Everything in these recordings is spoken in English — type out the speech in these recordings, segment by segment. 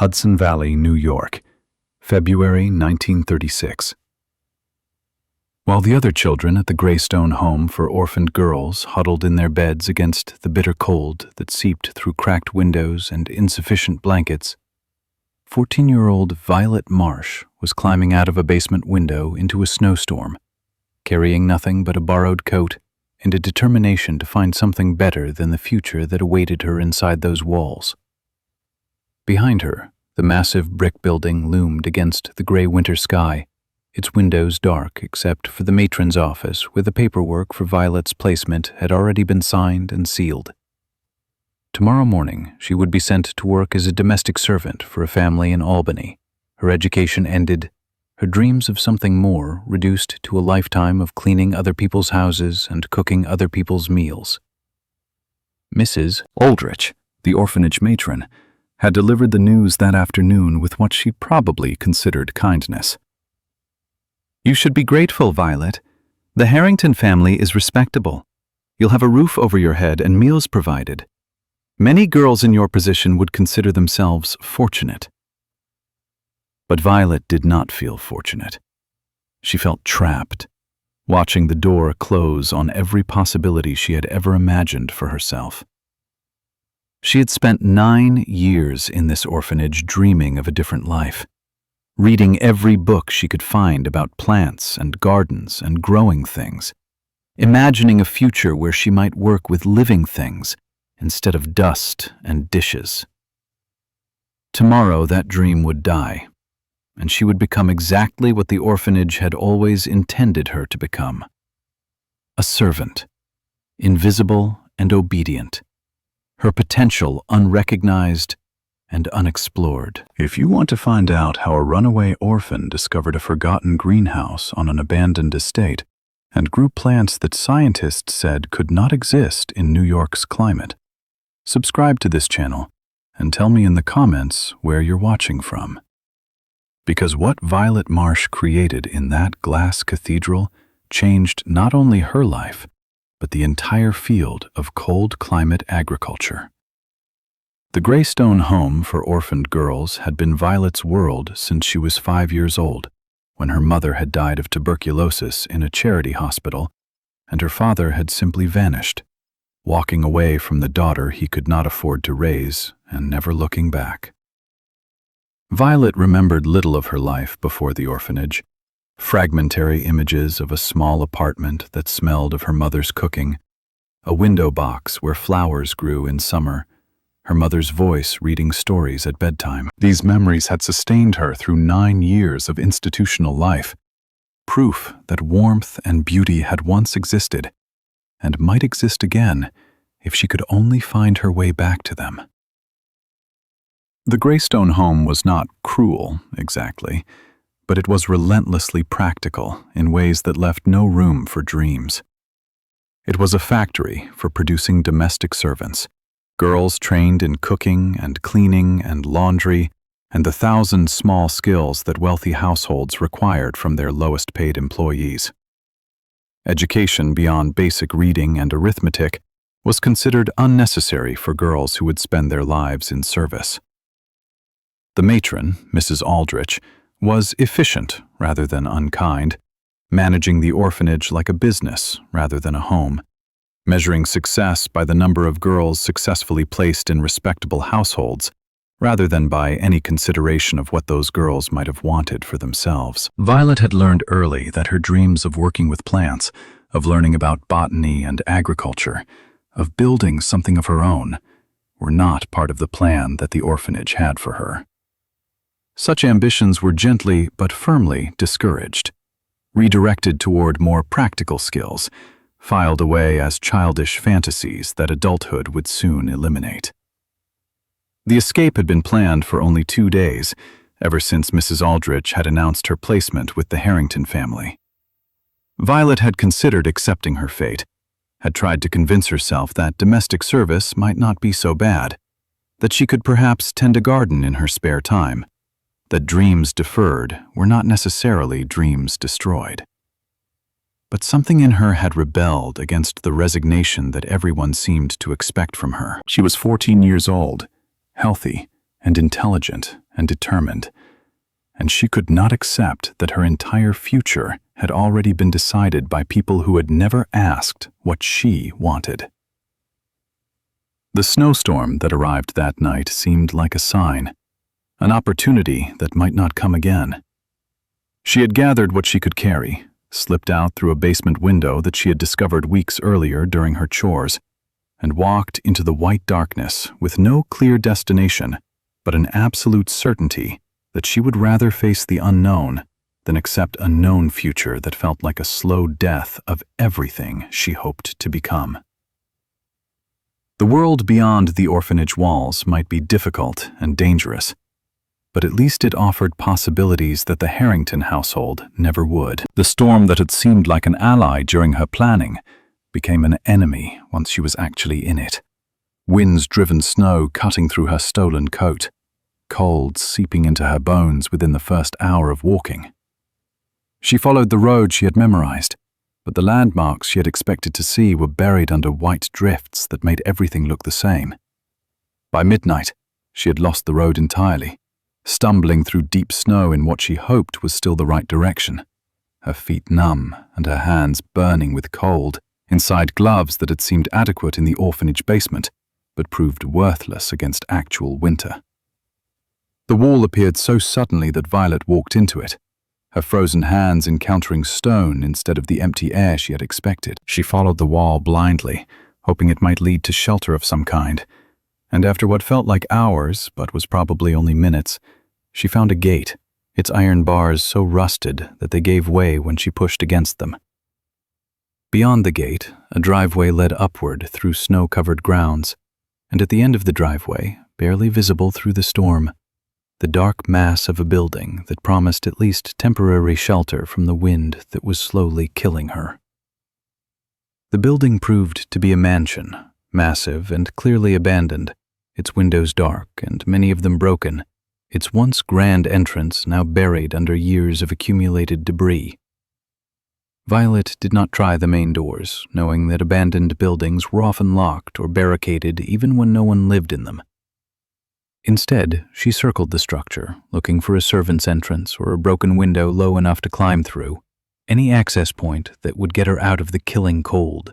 Hudson Valley, New York, February 1936. While the other children at the Greystone home for orphaned girls huddled in their beds against the bitter cold that seeped through cracked windows and insufficient blankets, 14-year-old Violet Marsh was climbing out of a basement window into a snowstorm, carrying nothing but a borrowed coat and a determination to find something better than the future that awaited her inside those walls. Behind her, the massive brick building loomed against the gray winter sky, its windows dark except for the matron's office where the paperwork for Violet's placement had already been signed and sealed. Tomorrow morning, she would be sent to work as a domestic servant for a family in Albany. Her education ended, her dreams of something more reduced to a lifetime of cleaning other people's houses and cooking other people's meals. Mrs. Aldrich, the orphanage matron, had delivered the news that afternoon with what she probably considered kindness. "You should be grateful, Violet. The Harrington family is respectable. You'll have a roof over your head and meals provided. Many girls in your position would consider themselves fortunate." But Violet did not feel fortunate. She felt trapped, watching the door close on every possibility she had ever imagined for herself. She had spent 9 years in this orphanage dreaming of a different life, reading every book she could find about plants and gardens and growing things, imagining a future where she might work with living things instead of dust and dishes. Tomorrow that dream would die, and she would become exactly what the orphanage had always intended her to become: a servant, invisible and obedient, her potential unrecognized and unexplored. If you want to find out how a runaway orphan discovered a forgotten greenhouse on an abandoned estate and grew plants that scientists said could not exist in New York's climate, subscribe to this channel and tell me in the comments where you're watching from. Because what Violet Marsh created in that glass cathedral changed not only her life, but the entire field of cold climate agriculture. The Greystone home for orphaned girls had been Violet's world since she was 5 years old, when her mother had died of tuberculosis in a charity hospital, and her father had simply vanished, walking away from the daughter he could not afford to raise and never looking back. Violet remembered little of her life before the orphanage: fragmentary images of a small apartment that smelled of her mother's cooking, a window box where flowers grew in summer, her mother's voice reading stories at bedtime. These memories had sustained her through 9 years of institutional life, proof that warmth and beauty had once existed, and might exist again if she could only find her way back to them. The Greystone home was not cruel, exactly, but it was relentlessly practical in ways that left no room for dreams. It was a factory for producing domestic servants, girls trained in cooking and cleaning and laundry, and the 1,000 small skills that wealthy households required from their lowest-paid employees. Education beyond basic reading and arithmetic was considered unnecessary for girls who would spend their lives in service. The matron, Mrs. Aldrich, was efficient rather than unkind, managing the orphanage like a business rather than a home, measuring success by the number of girls successfully placed in respectable households rather than by any consideration of what those girls might have wanted for themselves. Violet had learned early that her dreams of working with plants, of learning about botany and agriculture, of building something of her own, were not part of the plan that the orphanage had for her. Such ambitions were gently but firmly discouraged, redirected toward more practical skills, filed away as childish fantasies that adulthood would soon eliminate. The escape had been planned for only 2 days, ever since Mrs. Aldrich had announced her placement with the Harrington family. Violet had considered accepting her fate, had tried to convince herself that domestic service might not be so bad, that she could perhaps tend a garden in her spare time, that dreams deferred were not necessarily dreams destroyed. But something in her had rebelled against the resignation that everyone seemed to expect from her. She was 14 years old, healthy, and intelligent and determined, and she could not accept that her entire future had already been decided by people who had never asked what she wanted. The snowstorm that arrived that night seemed like a sign, an opportunity that might not come again. She had gathered what she could carry, slipped out through a basement window that she had discovered weeks earlier during her chores, and walked into the white darkness with no clear destination, but an absolute certainty that she would rather face the unknown than accept a known future that felt like a slow death of everything she hoped to become. The world beyond the orphanage walls might be difficult and dangerous, but at least it offered possibilities that the Harrington household never would. The storm that had seemed like an ally during her planning became an enemy once she was actually in it. Winds-driven snow cutting through her stolen coat, cold seeping into her bones within the first hour of walking. She followed the road she had memorized, but the landmarks she had expected to see were buried under white drifts that made everything look the same. By midnight, she had lost the road entirely, stumbling through deep snow in what she hoped was still the right direction, her feet numb and her hands burning with cold, inside gloves that had seemed adequate in the orphanage basement, but proved worthless against actual winter. The wall appeared so suddenly that Violet walked into it, her frozen hands encountering stone instead of the empty air she had expected. She followed the wall blindly, hoping it might lead to shelter of some kind, and after what felt like hours, but was probably only minutes, she found a gate, its iron bars so rusted that they gave way when she pushed against them. Beyond the gate, a driveway led upward through snow-covered grounds, and at the end of the driveway, barely visible through the storm, the dark mass of a building that promised at least temporary shelter from the wind that was slowly killing her. The building proved to be a mansion, massive and clearly abandoned, its windows dark and many of them broken, its once grand entrance now buried under years of accumulated debris. Violet did not try the main doors, knowing that abandoned buildings were often locked or barricaded even when no one lived in them. Instead, she circled the structure, looking for a servant's entrance or a broken window low enough to climb through, any access point that would get her out of the killing cold.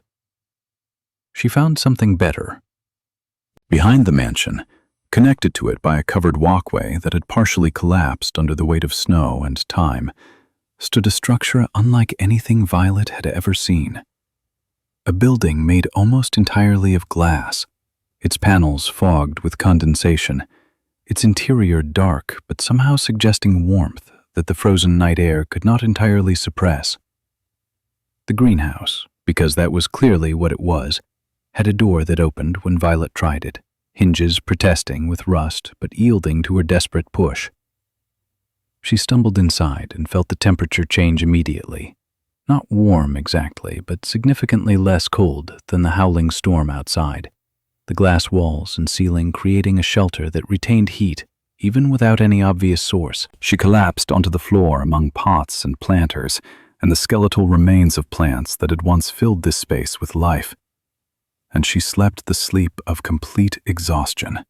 She found something better. Behind the mansion, connected to it by a covered walkway that had partially collapsed under the weight of snow and time, stood a structure unlike anything Violet had ever seen. A building made almost entirely of glass, its panels fogged with condensation, its interior dark but somehow suggesting warmth that the frozen night air could not entirely suppress. The greenhouse, because that was clearly what it was, had a door that opened when Violet tried it, hinges protesting with rust but yielding to her desperate push. She stumbled inside and felt the temperature change immediately. Not warm exactly, but significantly less cold than the howling storm outside, the glass walls and ceiling creating a shelter that retained heat even without any obvious source. She collapsed onto the floor among pots and planters and the skeletal remains of plants that had once filled this space with life. And she slept the sleep of complete exhaustion,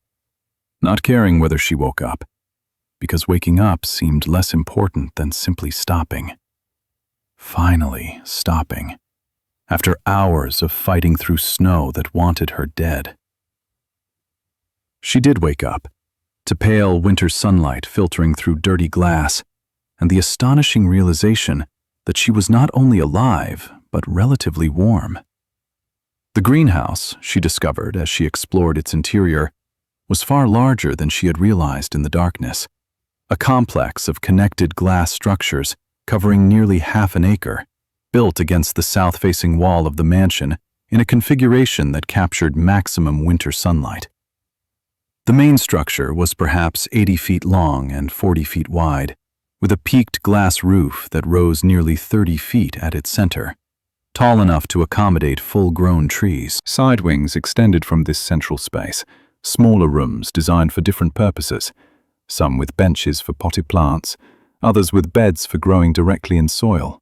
not caring whether she woke up, because waking up seemed less important than simply stopping. Finally stopping, after hours of fighting through snow that wanted her dead. She did wake up, to pale winter sunlight filtering through dirty glass, and the astonishing realization that she was not only alive, but relatively warm. The greenhouse, she discovered as she explored its interior, was far larger than she had realized in the darkness. A complex of connected glass structures covering nearly half an acre, built against the south-facing wall of the mansion in a configuration that captured maximum winter sunlight. The main structure was perhaps 80 feet long and 40 feet wide, with a peaked glass roof that rose nearly 30 feet at its center, tall enough to accommodate full-grown trees. Side wings extended from this central space, smaller rooms designed for different purposes, some with benches for potted plants, others with beds for growing directly in soil,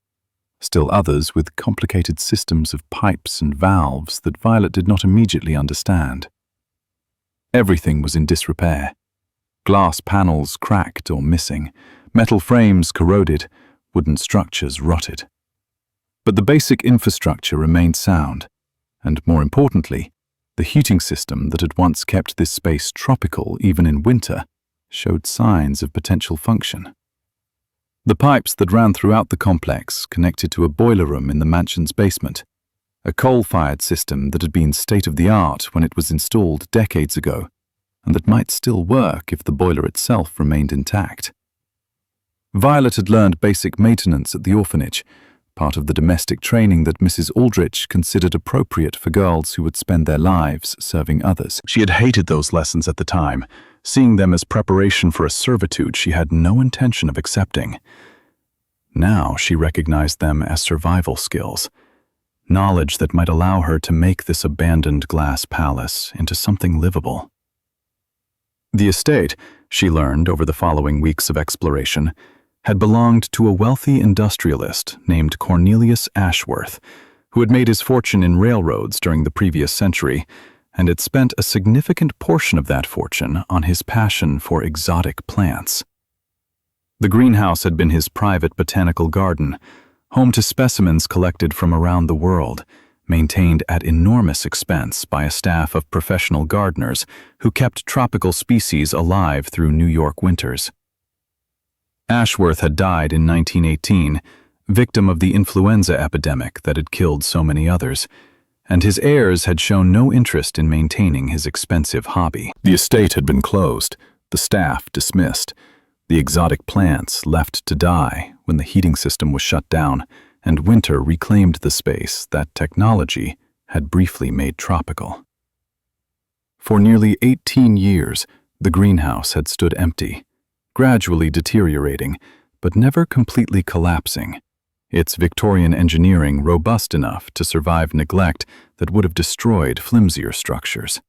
still others with complicated systems of pipes and valves that Violet did not immediately understand. Everything was in disrepair. Glass panels cracked or missing, metal frames corroded, wooden structures rotted. But the basic infrastructure remained sound, and more importantly, the heating system that had once kept this space tropical even in winter showed signs of potential function. The pipes that ran throughout the complex connected to a boiler room in the mansion's basement, a coal-fired system that had been state-of-the-art when it was installed decades ago, and that might still work if the boiler itself remained intact. Violet had learned basic maintenance at the orphanage, part of the domestic training that Mrs. Aldrich considered appropriate for girls who would spend their lives serving others. She had hated those lessons at the time, seeing them as preparation for a servitude she had no intention of accepting. Now she recognized them as survival skills, knowledge that might allow her to make this abandoned glass palace into something livable. The estate, she learned over the following weeks of exploration, had belonged to a wealthy industrialist named Cornelius Ashworth, who had made his fortune in railroads during the previous century and had spent a significant portion of that fortune on his passion for exotic plants. The greenhouse had been his private botanical garden, home to specimens collected from around the world, maintained at enormous expense by a staff of professional gardeners who kept tropical species alive through New York winters. Ashworth had died in 1918, victim of the influenza epidemic that had killed so many others, and his heirs had shown no interest in maintaining his expensive hobby. The estate had been closed, the staff dismissed, the exotic plants left to die when the heating system was shut down, and winter reclaimed the space that technology had briefly made tropical. For nearly 18 years, the greenhouse had stood empty, gradually deteriorating, but never completely collapsing, its Victorian engineering robust enough to survive neglect that would have destroyed flimsier structures.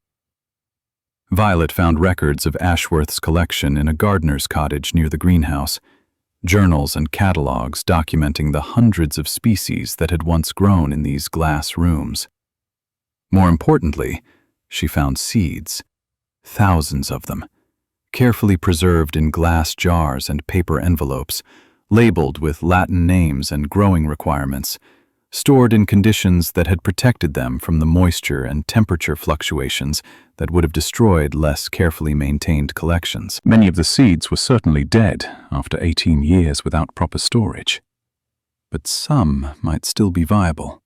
Violet found records of Ashworth's collection in a gardener's cottage near the greenhouse, journals and catalogs documenting the hundreds of species that had once grown in these glass rooms. More importantly, she found seeds, thousands of them, carefully preserved in glass jars and paper envelopes, labeled with Latin names and growing requirements, stored in conditions that had protected them from the moisture and temperature fluctuations that would have destroyed less carefully maintained collections. Many of the seeds were certainly dead after 18 years without proper storage. But some might still be viable,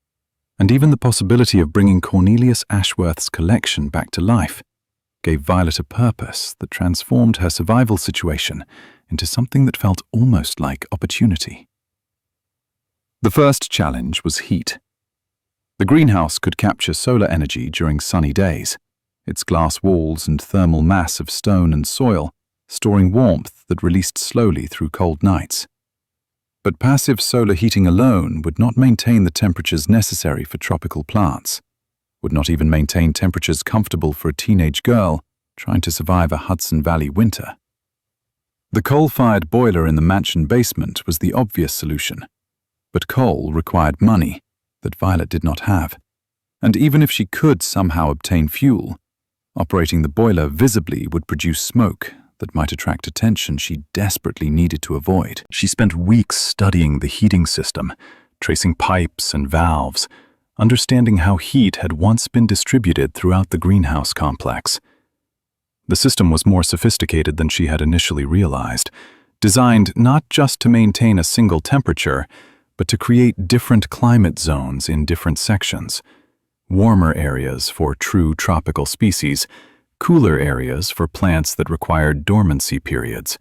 and even the possibility of bringing Cornelius Ashworth's collection back to life gave Violet a purpose that transformed her survival situation into something that felt almost like opportunity. The first challenge was heat. The greenhouse could capture solar energy during sunny days, its glass walls and thermal mass of stone and soil storing warmth that released slowly through cold nights. But passive solar heating alone would not maintain the temperatures necessary for tropical plants, would not even maintain temperatures comfortable for a teenage girl trying to survive a Hudson Valley winter. The coal-fired boiler in the mansion basement was the obvious solution, but coal required money that Violet did not have, and even if she could somehow obtain fuel, operating the boiler visibly would produce smoke that might attract attention she desperately needed to avoid. She spent weeks studying the heating system, tracing pipes and valves, understanding how heat had once been distributed throughout the greenhouse complex. The system was more sophisticated than she had initially realized, designed not just to maintain a single temperature, but to create different climate zones in different sections. Warmer areas for true tropical species, cooler areas for plants that required dormancy periods,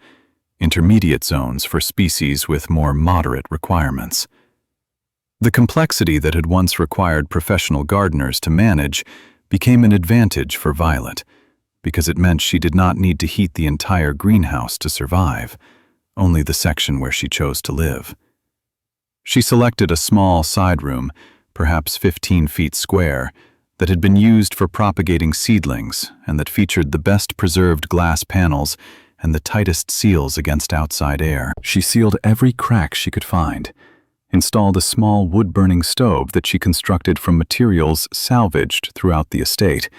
intermediate zones for species with more moderate requirements. The complexity that had once required professional gardeners to manage became an advantage for Violet, because it meant she did not need to heat the entire greenhouse to survive, only the section where she chose to live. She selected a small side room, perhaps 15 feet square, that had been used for propagating seedlings and that featured the best preserved glass panels and the tightest seals against outside air. She sealed every crack she could find, installed a small wood-burning stove that she constructed from materials salvaged throughout the estate,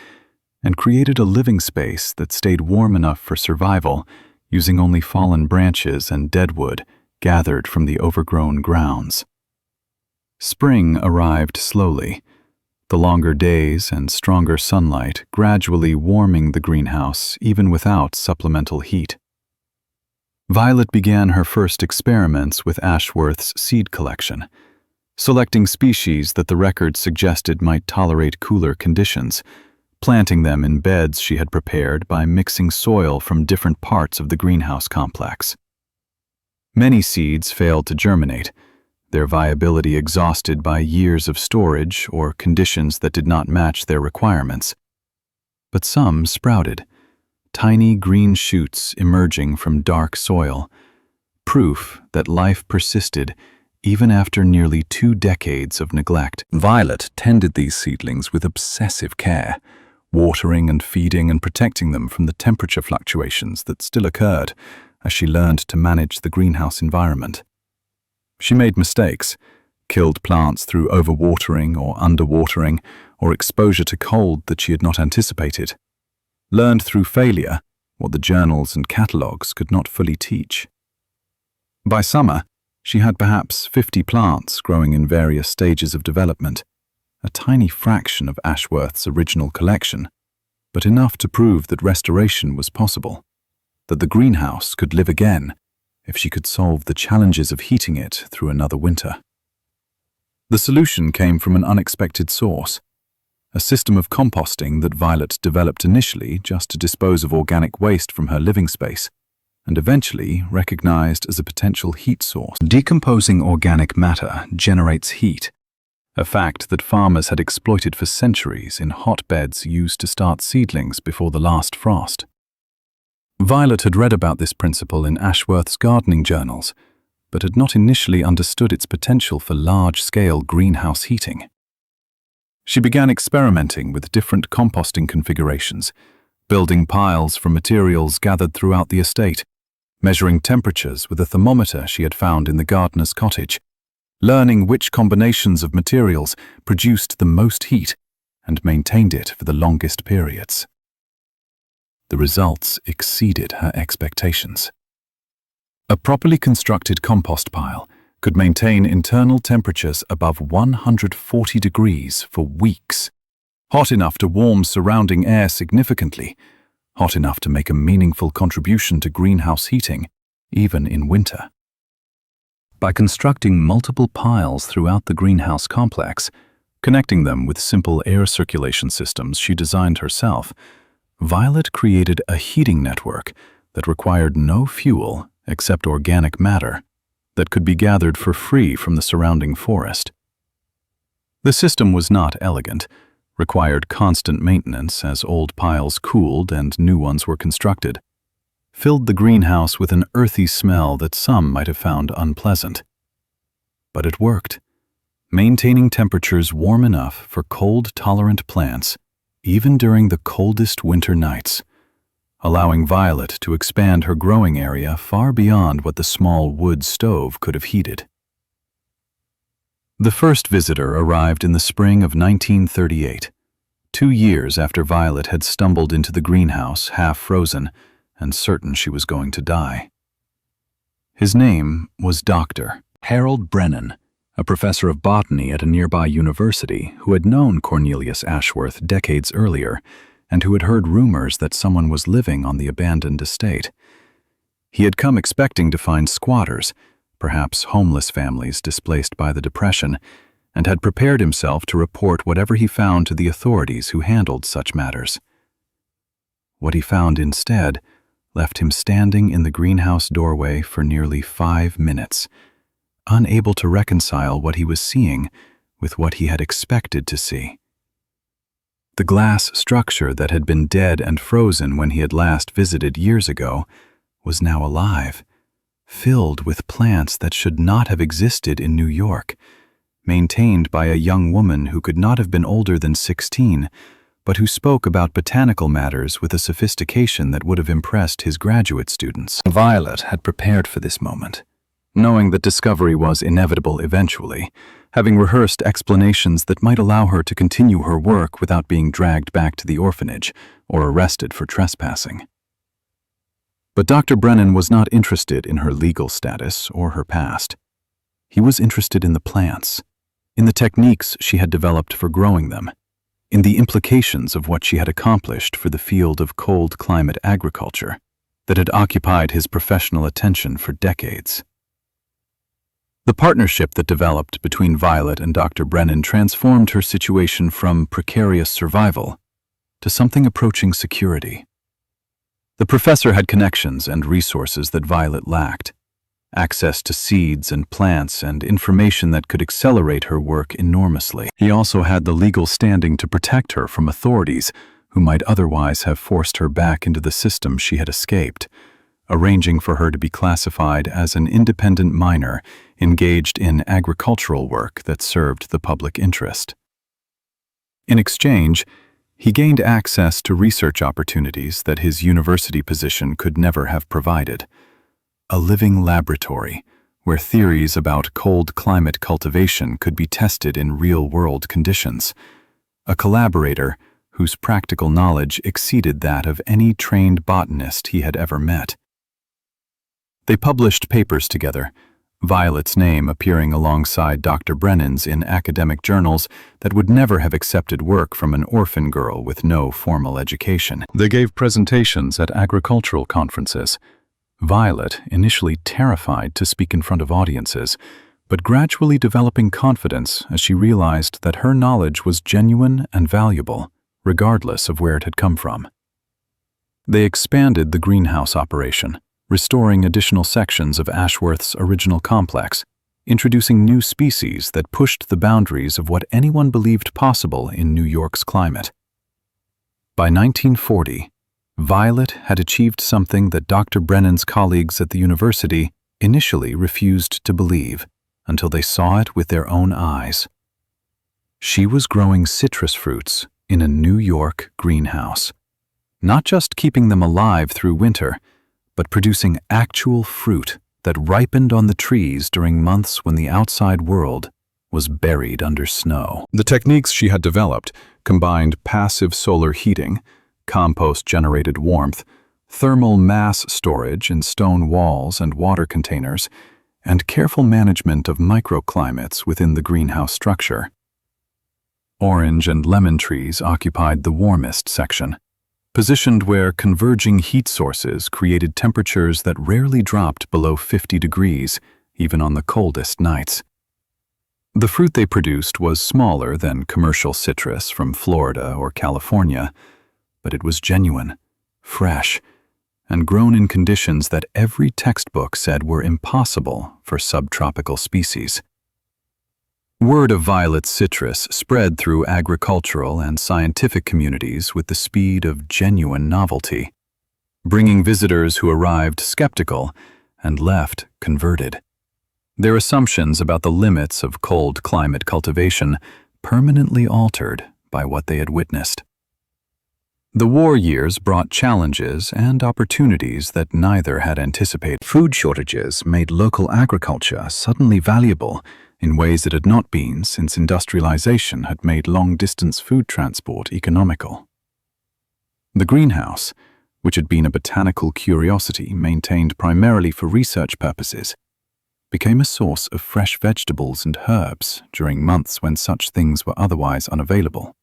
and created a living space that stayed warm enough for survival using only fallen branches and dead wood gathered from the overgrown grounds. Spring arrived slowly, the longer days and stronger sunlight gradually warming the greenhouse even without supplemental heat. Violet began her first experiments with Ashworth's seed collection, selecting species that the records suggested might tolerate cooler conditions, planting them in beds she had prepared by mixing soil from different parts of the greenhouse complex. Many seeds failed to germinate, their viability exhausted by years of storage or conditions that did not match their requirements. But some sprouted, tiny green shoots emerging from dark soil, proof that life persisted even after nearly 2 decades of neglect. Violet tended these seedlings with obsessive care, watering and feeding and protecting them from the temperature fluctuations that still occurred as she learned to manage the greenhouse environment. She made mistakes, killed plants through overwatering or underwatering or exposure to cold that she had not anticipated, learned through failure what the journals and catalogues could not fully teach. By summer, she had perhaps 50 plants growing in various stages of development, a tiny fraction of Ashworth's original collection, but enough to prove that restoration was possible, that the greenhouse could live again if she could solve the challenges of heating it through another winter. The solution came from an unexpected source, a system of composting that Violet developed initially just to dispose of organic waste from her living space, and eventually recognized as a potential heat source. Decomposing organic matter generates heat, a fact that farmers had exploited for centuries in hotbeds used to start seedlings before the last frost. Violet had read about this principle in Ashworth's gardening journals, but had not initially understood its potential for large-scale greenhouse heating. She began experimenting with different composting configurations, building piles from materials gathered throughout the estate, measuring temperatures with a thermometer she had found in the gardener's cottage, learning which combinations of materials produced the most heat and maintained it for the longest periods. The results exceeded her expectations. A properly constructed compost pile could maintain internal temperatures above 140 degrees for weeks, hot enough to warm surrounding air significantly, hot enough to make a meaningful contribution to greenhouse heating, even in winter. By constructing multiple piles throughout the greenhouse complex, connecting them with simple air circulation systems she designed herself, Violet created a heating network that required no fuel except organic matter that could be gathered for free from the surrounding forest. The system was not elegant, required constant maintenance as old piles cooled and new ones were constructed, filled the greenhouse with an earthy smell that some might have found unpleasant. But it worked, maintaining temperatures warm enough for cold-tolerant plants even during the coldest winter nights, allowing Violet to expand her growing area far beyond what the small wood stove could have heated. The first visitor arrived in the spring of 1938, 2 years after Violet had stumbled into the greenhouse half frozen and certain she was going to die. His name was Dr. Harold Brennan, a professor of botany at a nearby university who had known Cornelius Ashworth decades earlier and who had heard rumors that someone was living on the abandoned estate. He had come expecting to find squatters, perhaps homeless families displaced by the Depression, and had prepared himself to report whatever he found to the authorities who handled such matters. What he found instead left him standing in the greenhouse doorway for nearly 5 minutes, unable to reconcile what he was seeing with what he had expected to see. The glass structure that had been dead and frozen when he had last visited years ago was now alive, filled with plants that should not have existed in New York, maintained by a young woman who could not have been older than 16, but who spoke about botanical matters with a sophistication that would have impressed his graduate students. Violet had prepared for this moment, knowing that discovery was inevitable eventually, having rehearsed explanations that might allow her to continue her work without being dragged back to the orphanage or arrested for trespassing. But Dr. Brennan was not interested in her legal status or her past. He was interested in the plants, in the techniques she had developed for growing them, in the implications of what she had accomplished for the field of cold climate agriculture that had occupied his professional attention for decades. The partnership that developed between Violet and Dr. Brennan transformed her situation from precarious survival to something approaching security. The professor had connections and resources that Violet lacked, access to seeds and plants and information that could accelerate her work enormously. He also had the legal standing to protect her from authorities who might otherwise have forced her back into the system she had escaped, arranging for her to be classified as an independent minor engaged in agricultural work that served the public interest. In exchange, he gained access to research opportunities that his university position could never have provided. A living laboratory where theories about cold climate cultivation could be tested in real-world conditions. A collaborator whose practical knowledge exceeded that of any trained botanist he had ever met. They published papers together, Violet's name appearing alongside Dr. Brennan's in academic journals that would never have accepted work from an orphan girl with no formal education. They gave presentations at agricultural conferences. Violet, initially terrified to speak in front of audiences, but gradually developing confidence as she realized that her knowledge was genuine and valuable, regardless of where it had come from. They expanded the greenhouse operation, restoring additional sections of Ashworth's original complex, introducing new species that pushed the boundaries of what anyone believed possible in New York's climate. By 1940, Violet had achieved something that Dr. Brennan's colleagues at the university initially refused to believe until they saw it with their own eyes. She was growing citrus fruits in a New York greenhouse, not just keeping them alive through winter, but producing actual fruit that ripened on the trees during months when the outside world was buried under snow. The techniques she had developed combined passive solar heating, compost-generated warmth, thermal mass storage in stone walls and water containers, and careful management of microclimates within the greenhouse structure. Orange and lemon trees occupied the warmest section, positioned where converging heat sources created temperatures that rarely dropped below 50 degrees, even on the coldest nights. The fruit they produced was smaller than commercial citrus from Florida or California, but it was genuine, fresh, and grown in conditions that every textbook said were impossible for subtropical species. Word of Violet's citrus spread through agricultural and scientific communities with the speed of genuine novelty, bringing visitors who arrived skeptical and left converted. Their assumptions about the limits of cold climate cultivation permanently altered by what they had witnessed. The war years brought challenges and opportunities that neither had anticipated. Food shortages made local agriculture suddenly valuable in ways it had not been since industrialization had made long-distance food transport economical. The greenhouse, which had been a botanical curiosity maintained primarily for research purposes, became a source of fresh vegetables and herbs during months when such things were otherwise unavailable.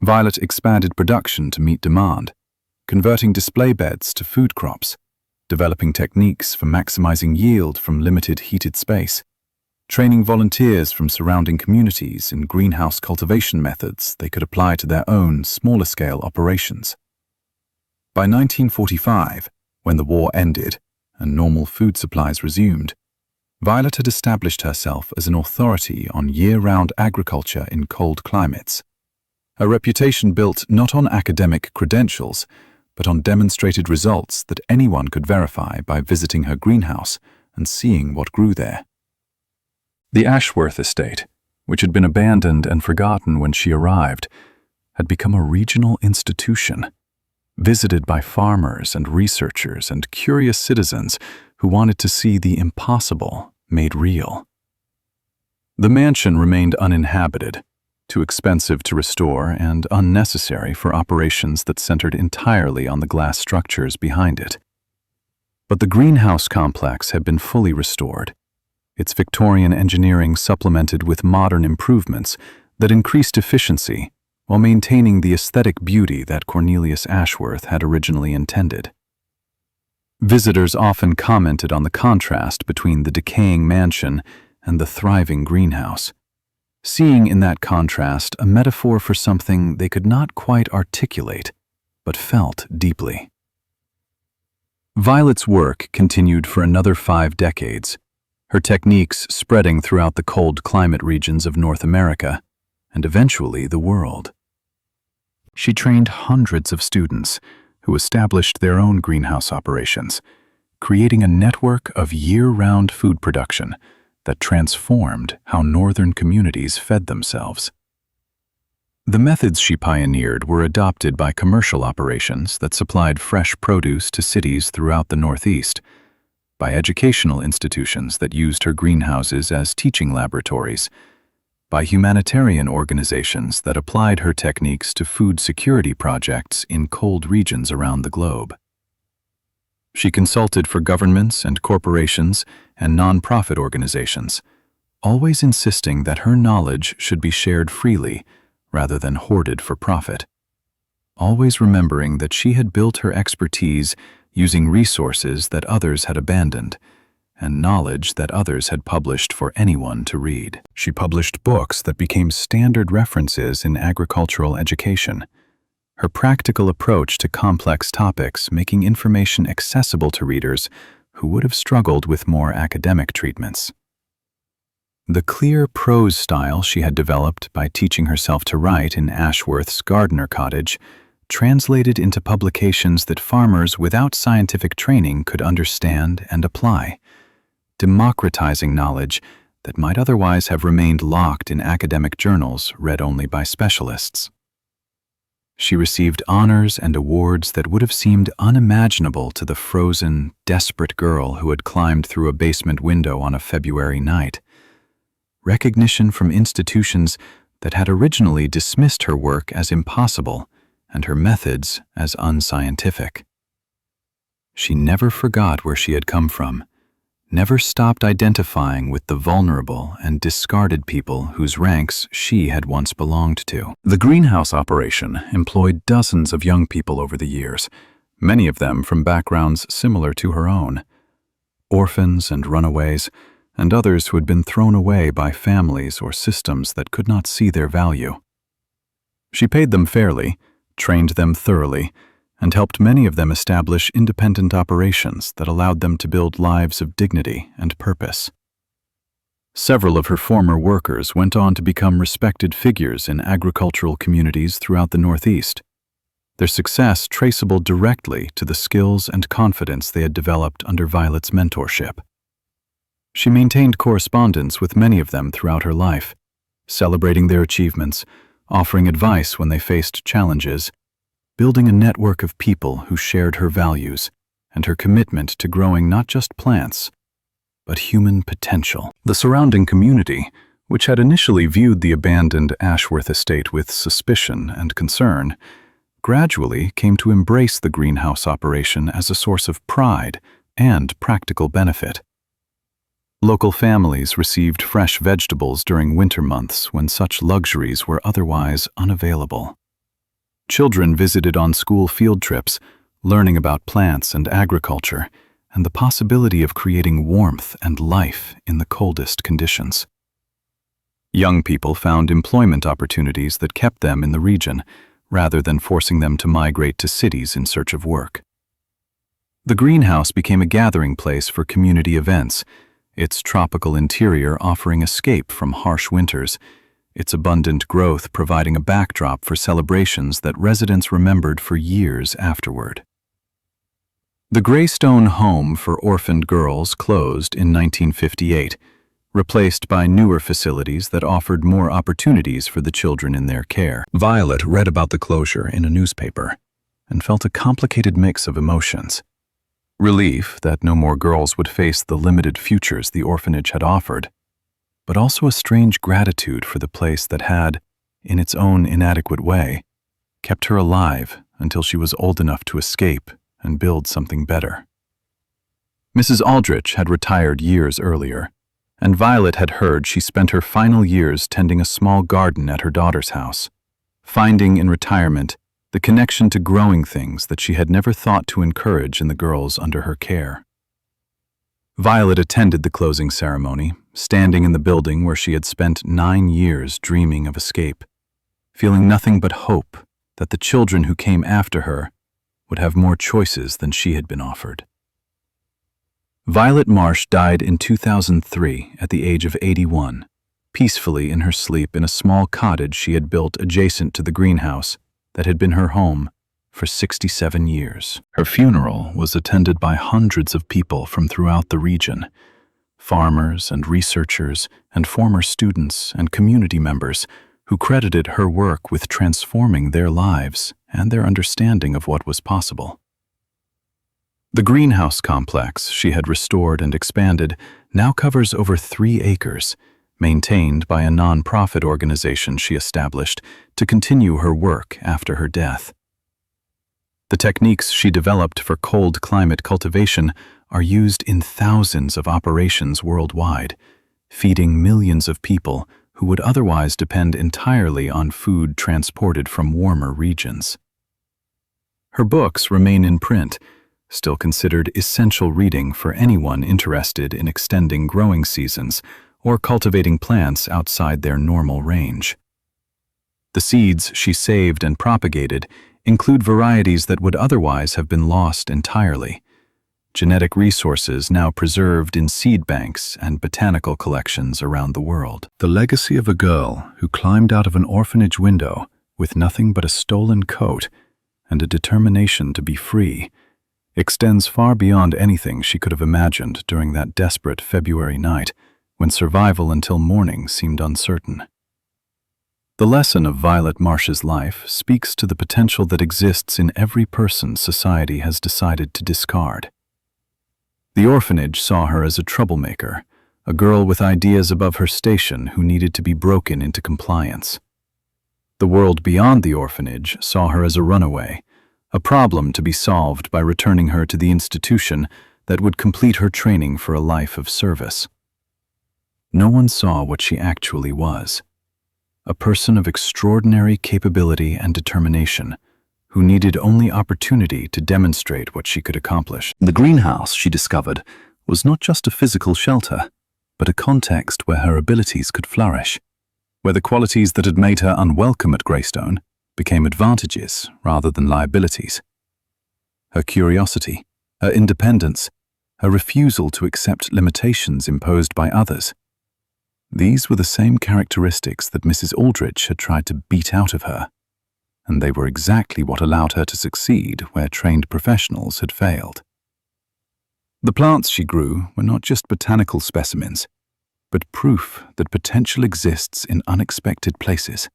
Violet expanded production to meet demand, converting display beds to food crops, developing techniques for maximizing yield from limited heated space, training volunteers from surrounding communities in greenhouse cultivation methods they could apply to their own smaller-scale operations. By 1945, when the war ended and normal food supplies resumed, Violet had established herself as an authority on year-round agriculture in cold climates, a reputation built not on academic credentials, but on demonstrated results that anyone could verify by visiting her greenhouse and seeing what grew there. The Ashworth estate, which had been abandoned and forgotten when she arrived, had become a regional institution, visited by farmers and researchers and curious citizens who wanted to see the impossible made real. The mansion remained uninhabited, too expensive to restore and unnecessary for operations that centered entirely on the glass structures behind it. But the greenhouse complex had been fully restored, its Victorian engineering supplemented with modern improvements that increased efficiency while maintaining the aesthetic beauty that Cornelius Ashworth had originally intended. Visitors often commented on the contrast between the decaying mansion and the thriving greenhouse, seeing in that contrast a metaphor for something they could not quite articulate, but felt deeply. Violet's work continued for another 5 decades, her techniques spreading throughout the cold climate regions of North America and eventually the world. She trained hundreds of students who established their own greenhouse operations, creating a network of year-round food production that transformed how northern communities fed themselves. The methods she pioneered were adopted by commercial operations that supplied fresh produce to cities throughout the Northeast, by educational institutions that used her greenhouses as teaching laboratories, by humanitarian organizations that applied her techniques to food security projects in cold regions around the globe. She consulted for governments and corporations and nonprofit organizations, always insisting that her knowledge should be shared freely rather than hoarded for profit, always remembering that she had built her expertise using resources that others had abandoned and knowledge that others had published for anyone to read. She published books that became standard references in agricultural education, her practical approach to complex topics making information accessible to readers who would have struggled with more academic treatments. The clear prose style she had developed by teaching herself to write in Ashworth's gardener cottage translated into publications that farmers without scientific training could understand and apply, democratizing knowledge that might otherwise have remained locked in academic journals read only by specialists. She received honors and awards that would have seemed unimaginable to the frozen, desperate girl who had climbed through a basement window on a February night. Recognition from institutions that had originally dismissed her work as impossible and her methods as unscientific. She never forgot where she had come from, never stopped identifying with the vulnerable and discarded people whose ranks she had once belonged to. The greenhouse operation employed dozens of young people over the years, many of them from backgrounds similar to her own. Orphans and runaways, and others who had been thrown away by families or systems that could not see their value. She paid them fairly, trained them thoroughly, and helped many of them establish independent operations that allowed them to build lives of dignity and purpose. Several of her former workers went on to become respected figures in agricultural communities throughout the Northeast, their success traceable directly to the skills and confidence they had developed under Violet's mentorship. She maintained correspondence with many of them throughout her life, celebrating their achievements, offering advice when they faced challenges, building a network of people who shared her values and her commitment to growing not just plants, but human potential. The surrounding community, which had initially viewed the abandoned Ashworth estate with suspicion and concern, gradually came to embrace the greenhouse operation as a source of pride and practical benefit. Local families received fresh vegetables during winter months when such luxuries were otherwise unavailable. Children visited on school field trips, learning about plants and agriculture, and the possibility of creating warmth and life in the coldest conditions. Young people found employment opportunities that kept them in the region, rather than forcing them to migrate to cities in search of work. The greenhouse became a gathering place for community events, its tropical interior offering escape from harsh winters, its abundant growth providing a backdrop for celebrations that residents remembered for years afterward. The Greystone home for orphaned girls closed in 1958, replaced by newer facilities that offered more opportunities for the children in their care. Violet read about the closure in a newspaper and felt a complicated mix of emotions. Relief that no more girls would face the limited futures the orphanage had offered, but also a strange gratitude for the place that had, in its own inadequate way, kept her alive until she was old enough to escape and build something better. Mrs. Aldrich had retired years earlier, and Violet had heard she spent her final years tending a small garden at her daughter's house, finding in retirement the connection to growing things that she had never thought to encourage in the girls under her care. Violet attended the closing ceremony, standing in the building where she had spent 9 years dreaming of escape, feeling nothing but hope that the children who came after her would have more choices than she had been offered. Violet Marsh died in 2003 at the age of 81, peacefully in her sleep in a small cottage she had built adjacent to the greenhouse that had been her home for 67 years. Her funeral was attended by hundreds of people from throughout the region, farmers and researchers and former students and community members who credited her work with transforming their lives and their understanding of what was possible. The greenhouse complex she had restored and expanded now covers over 3 acres, maintained by a non-profit organization she established to continue her work after her death. The techniques she developed for cold climate cultivation are used in thousands of operations worldwide, feeding millions of people who would otherwise depend entirely on food transported from warmer regions. Her books remain in print, still considered essential reading for anyone interested in extending growing seasons or cultivating plants outside their normal range. The seeds she saved and propagated include varieties that would otherwise have been lost entirely, genetic resources now preserved in seed banks and botanical collections around the world. The legacy of a girl who climbed out of an orphanage window with nothing but a stolen coat and a determination to be free extends far beyond anything she could have imagined during that desperate February night when survival until morning seemed uncertain. The lesson of Violet Marsh's life speaks to the potential that exists in every person society has decided to discard. The orphanage saw her as a troublemaker, a girl with ideas above her station who needed to be broken into compliance. The world beyond the orphanage saw her as a runaway, a problem to be solved by returning her to the institution that would complete her training for a life of service. No one saw what she actually was, a person of extraordinary capability and determination, who needed only opportunity to demonstrate what she could accomplish. The greenhouse, she discovered, was not just a physical shelter, but a context where her abilities could flourish, where the qualities that had made her unwelcome at Greystone became advantages rather than liabilities. Her curiosity, her independence, her refusal to accept limitations imposed by others. These were the same characteristics that Mrs. Aldrich had tried to beat out of her, and they were exactly what allowed her to succeed where trained professionals had failed. The plants she grew were not just botanical specimens, but proof that potential exists in unexpected places,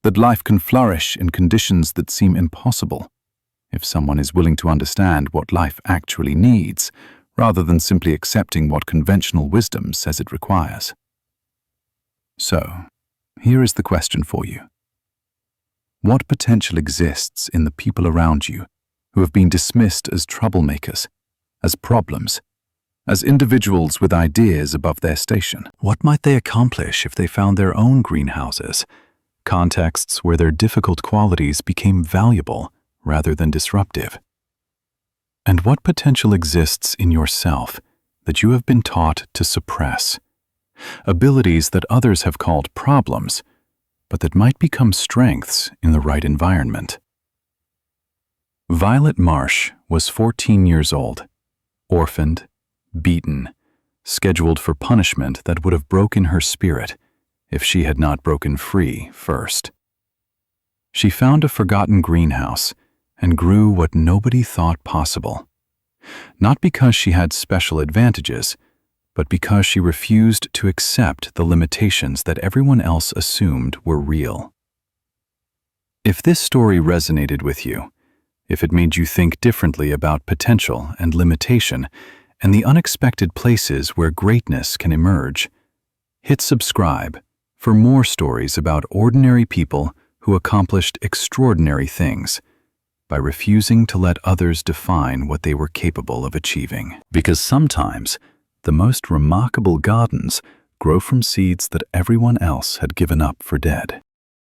that life can flourish in conditions that seem impossible if someone is willing to understand what life actually needs, rather than simply accepting what conventional wisdom says it requires. So, here is the question for you. What potential exists in the people around you who have been dismissed as troublemakers, as problems, as individuals with ideas above their station? What might they accomplish if they found their own greenhouses, contexts where their difficult qualities became valuable rather than disruptive? And what potential exists in yourself that you have been taught to suppress? Abilities that others have called problems, but that might become strengths in the right environment. Violet Marsh was 14 years old, orphaned, beaten, scheduled for punishment that would have broken her spirit if she had not broken free first. She found a forgotten greenhouse and grew what nobody thought possible, not because she had special advantages, but because she refused to accept the limitations that everyone else assumed were real. If this story resonated with you, if it made you think differently about potential and limitation and the unexpected places where greatness can emerge, hit subscribe for more stories about ordinary people who accomplished extraordinary things. by refusing to let others define what they were capable of achieving. Because sometimes, the most remarkable gardens grow from seeds that everyone else had given up for dead.